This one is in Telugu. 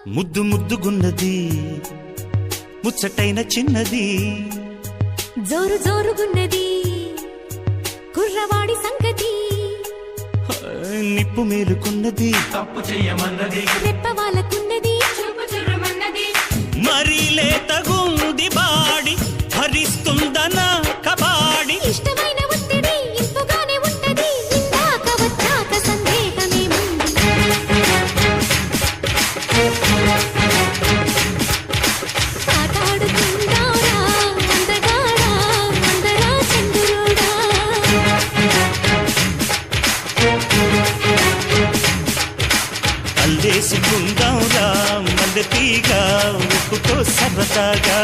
ముద్దు ముద్దుగున్నది ముచ్చటైన చిన్నది జోరు జోరుగున్నది కుర్రవాడి సంగతి నిప్పు మేలుకున్నది తప్పు చెయ్యమన్నది రెప్ప వాళ్ళకున్నది చూపు చుర్రమన్నది మరీ లేతగుంది బాడి భరిస్తుందనా కబాడి ఇష్టమైన ఒత్తిడి ఇంపుగానే ఉంటది ఇందాక వచ్చాక సందేహమేముంది ఆటాడుకుందారా అందగాడా అందరా చంద్రుడా అల్లేసుకుందాంరా మల్లె తీగ ఉప్పుతో సరదాగా